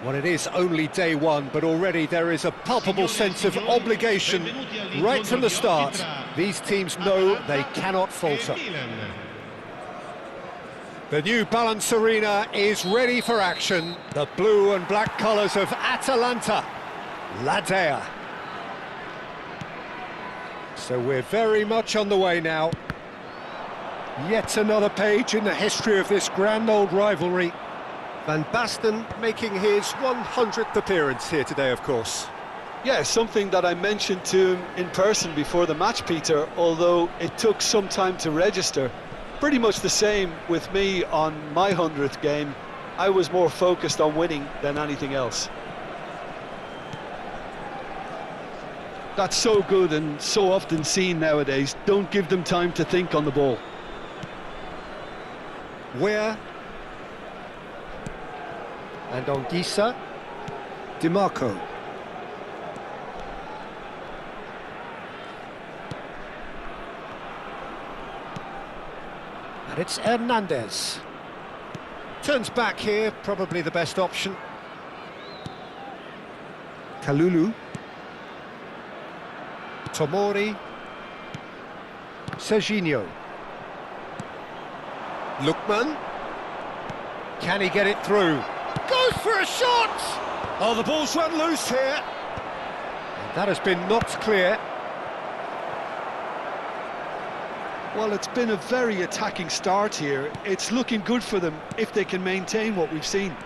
Well, it is only day one, but already there is a palpable sense of obligation right from the start. These teams know they cannot falter. The new Balance Arena is ready for action. The blue and black colours of Atalanta. La Dea. So we're very much on the way now. Yet another page in the history of this grand old rivalry. Van Basten making his 100th appearance here today, of course. Yeah, something that I mentioned to him in person before the match, Peter, although it took some time to register. Pretty much the same with me on my 100th game. I was more focused on winning than anything else. That's so good and so often seen nowadays. Don't give them time to think on the ball. Where? And on Gisa, DiMarco. And it's Hernandez. Turns back here, probably the best option. Kalulu. Tomori. Serginho. Lookman. Can he get it through? Goes for a shot! Oh, the ball's run loose here. And that has been knocked clear. Well, it's been a very attacking start here. It's looking good for them if they can maintain what we've seen.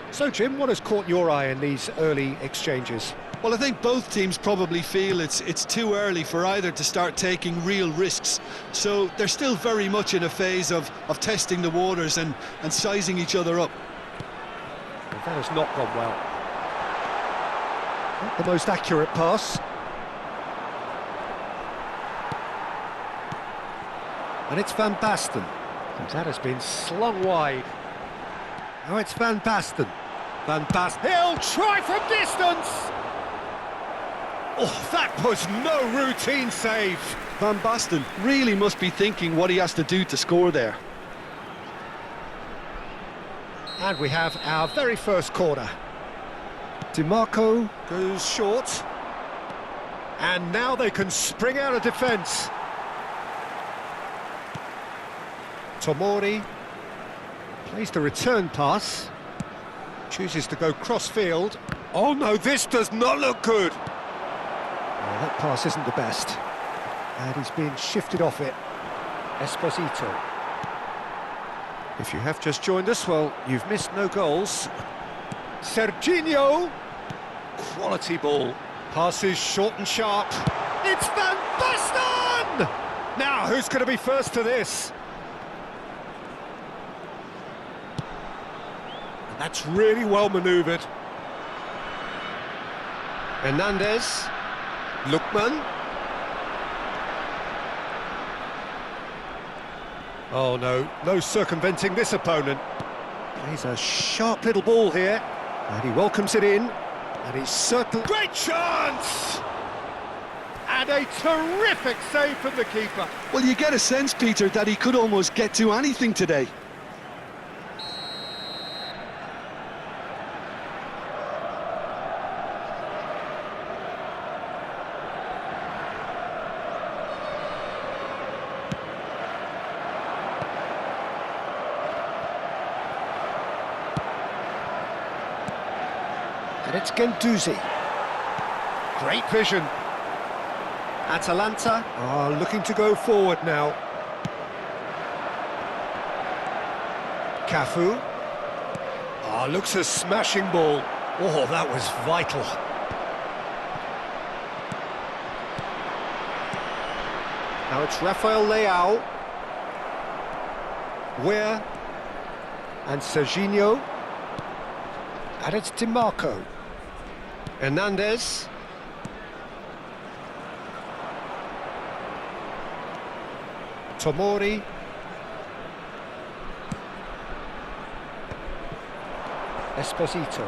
So, Jim, what has caught your eye in these early exchanges? Well, I think both teams probably feel it's too early for either to start taking real risks. So they're still very much in a phase of testing the waters and sizing each other up. Well, that has not gone well. Not the most accurate pass. And it's Van Basten. And that has been slung wide. Now it's Van Basten. Van Basten. He'll try from distance! Oh, that was no routine save. Van Basten really must be thinking what he has to do to score there. And we have our very first corner. DiMarco goes short. And now they can spring out of defence. Tomori plays the return pass. Chooses to go cross-field. Oh no, this does not look good. Well, that pass isn't the best. And he's being shifted off it. Esposito. If you have just joined us, well, you've missed no goals. Serginho. Quality ball. Passes short and sharp. It's Van Basten! Now, who's going to be first to this? And that's really well manoeuvred. Hernandez. Lookman. Oh no, no circumventing this opponent. Plays a sharp little ball here, and he welcomes it in, and he's certainly... Great chance! And a terrific save from the keeper. Well, you get a sense, Peter, that he could almost get to anything today. And it's Guendouzi. Great vision. Atalanta are looking to go forward now. Cafu. Oh, looks a smashing ball. Oh, that was vital. Now it's Rafael Leao. Where? And Serginho. And it's DiMarco. Hernandez. Tomori. Esposito.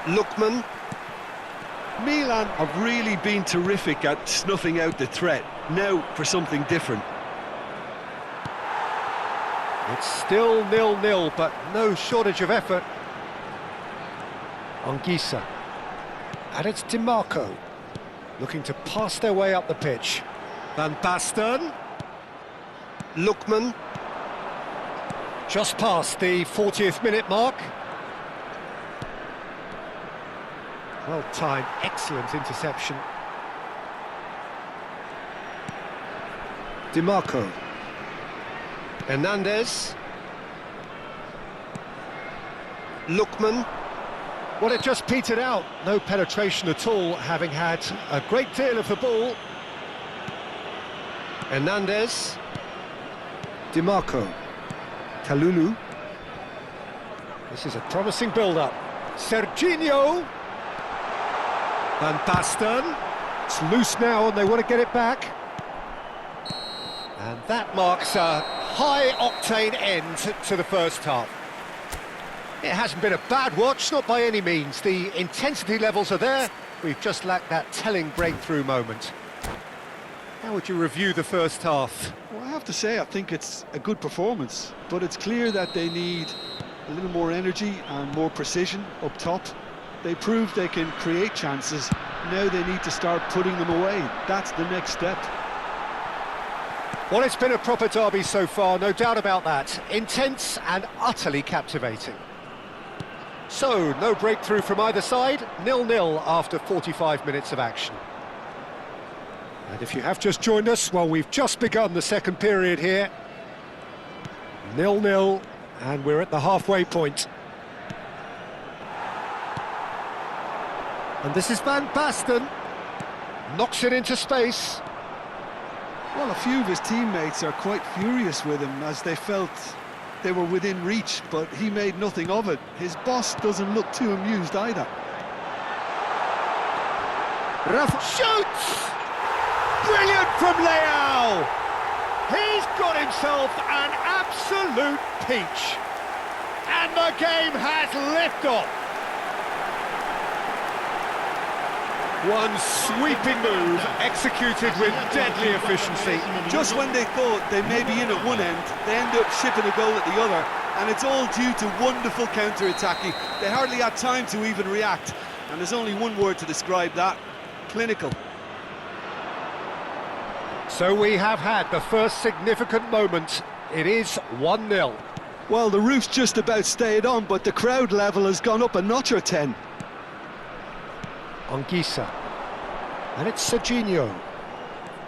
Lookman. Milan have really been terrific at snuffing out the threat. Now for something different. It's still 0-0, but no shortage of effort. Anguissa. And it's DiMarco, looking to pass their way up the pitch. Van Basten. Lookman. Just past the 40th minute mark. Well timed, excellent interception. DiMarco. Hernandez. Lookman. Well, it just petered out. No penetration at all, having had a great deal of the ball. Hernandez. DiMarco. Kalulu. This is a promising build-up. Serginho. Van Basten. It's loose now and they want to get it back. And that marks a high-octane end to the first half. It hasn't been a bad watch, not by any means. The intensity levels are there. We've just lacked that telling breakthrough moment. How would you review the first half? Well, I have to say, I think it's a good performance, but it's clear that they need a little more energy and more precision up top. They proved they can create chances. Now they need to start putting them away. That's the next step. Well, it's been a proper derby so far, no doubt about that. Intense and utterly captivating. So, no breakthrough from either side, 0-0 after 45 minutes of action. And if you have just joined us, well, we've just begun the second period here. 0-0, and we're at the halfway point. And this is Van Basten. Knocks it into space. Well, a few of his teammates are quite furious with him as they felt they were within reach, but he made nothing of it. His boss doesn't look too amused either. Rafa shoots! Brilliant from Leao! He's got himself an absolute peach. And the game has liftoff. One sweeping move, executed with deadly efficiency. Just when they thought they may be in at one end, they end up shipping a goal at the other, and it's all due to wonderful counter-attacking. They hardly had time to even react, and there's only one word to describe that: clinical. So we have had the first significant moment. It is 1-0. Well, the roof's just about stayed on, but the crowd level has gone up a notch or 10. Anguissa. And it's Serginho.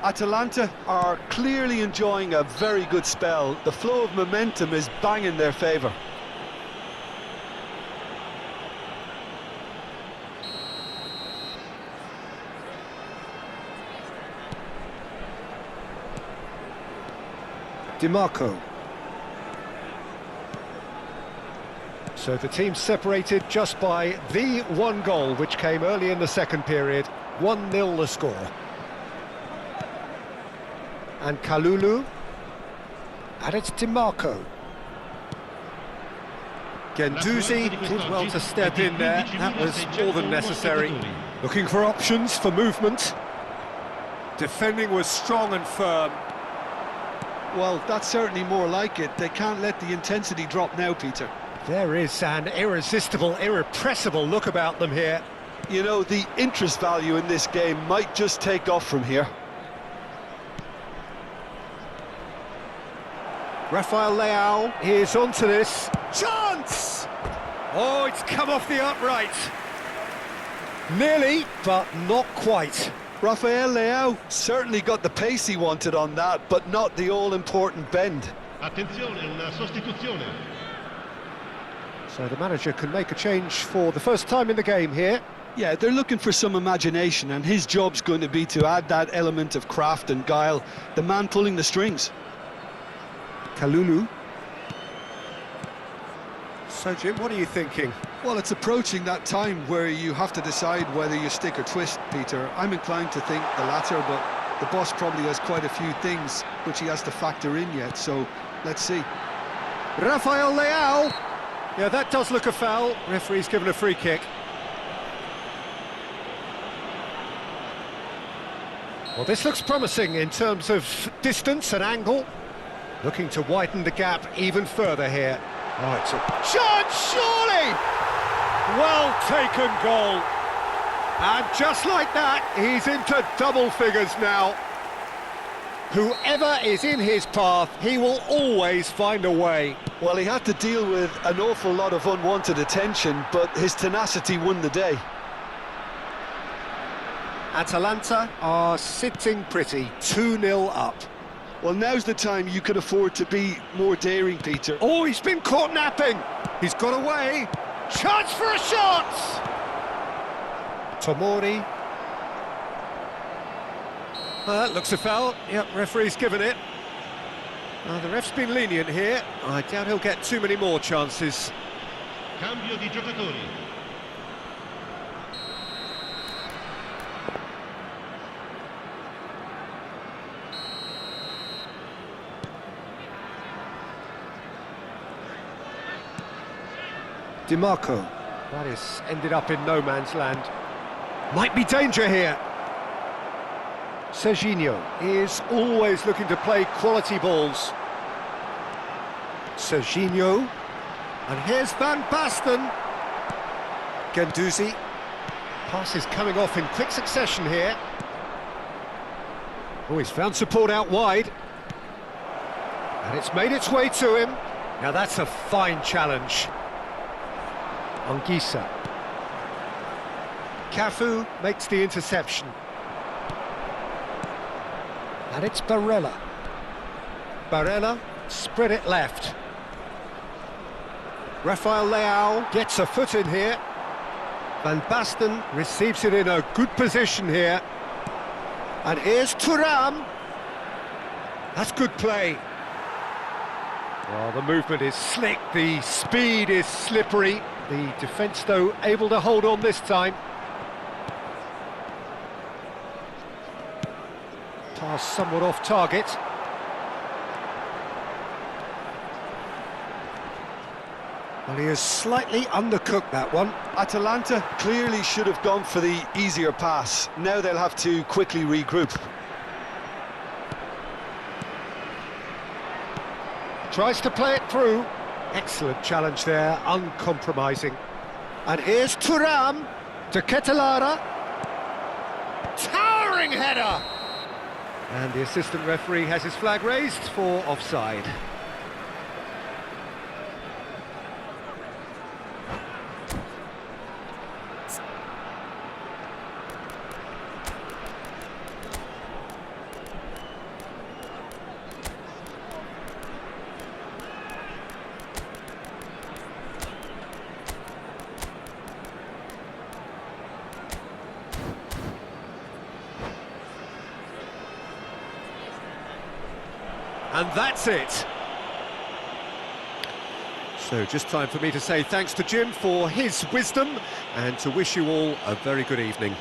Atalanta are clearly enjoying a very good spell. The flow of momentum is bang in their favour. DiMarco. So the team separated just by the one goal, which came early in the second period. 1-0 the score. And Kalulu. And it's DiMarco. Guendouzi did well to step in there. That was more than necessary. Looking for options for movement. Defending was strong and firm. Well, that's certainly more like it. They can't let the intensity drop now, Peter. There is an irresistible, irrepressible look about them here. You know, the interest value in this game might just take off from here. Rafael Leao is onto this. Chance! Oh, it's come off the upright. Nearly, but not quite. Rafael Leao certainly got the pace he wanted on that, but not the all-important bend. Attenzione, una sostituzione. So the manager can make a change for the first time in the game here. Yeah, they're looking for some imagination, and his job's going to be to add that element of craft and guile, the man pulling the strings. Kalulu. So, Jim, what are you thinking? Well, it's approaching that time where you have to decide whether you stick or twist, Peter. I'm inclined to think the latter, but the boss probably has quite a few things which he has to factor in yet, so let's see. Rafael Leao. Yeah, that does look a foul. Referee's given a free kick. Well, this looks promising in terms of distance and angle. Looking to widen the gap even further here. Oh, it's a chance, surely! Well taken goal. And just like that, he's into double figures now. Whoever is in his path, he will always find a way. Well, he had to deal with an awful lot of unwanted attention, but his tenacity won the day. Atalanta are sitting pretty, 2-0 up. Well, now's the time you could afford to be more daring, Peter. Oh, he's been caught napping. He's got away. Chance for a shot! Tomori. That looks a foul. Yep, referee's given it. The ref's been lenient here. I doubt he'll get too many more chances. Cambio di giocatori. DiMarco. That is ended up in no man's land. Might be danger here. Serginho is always looking to play quality balls. Serginho. And here's Van Basten. Guendouzi. Pass is coming off in quick succession here. Oh, he's found support out wide. And it's made its way to him. Now that's a fine challenge. Anguissa. Cafu makes the interception. And it's Barella. Barella spread it left. Rafael Leao gets a foot in here. Van Basten receives it in a good position here. And here's Thuram. That's good play. Well, the movement is slick, the speed is slippery. The defence, though, able to hold on this time. Pass somewhat off target. Well, he has slightly undercooked that one. Atalanta clearly should have gone for the easier pass. Now they'll have to quickly regroup. Tries to play it through. Excellent challenge there, uncompromising. And here's Thuram to Ketelara. Towering header! And the assistant referee has his flag raised for offside. And that's it. So just time for me to say thanks to Jim for his wisdom and to wish you all a very good evening.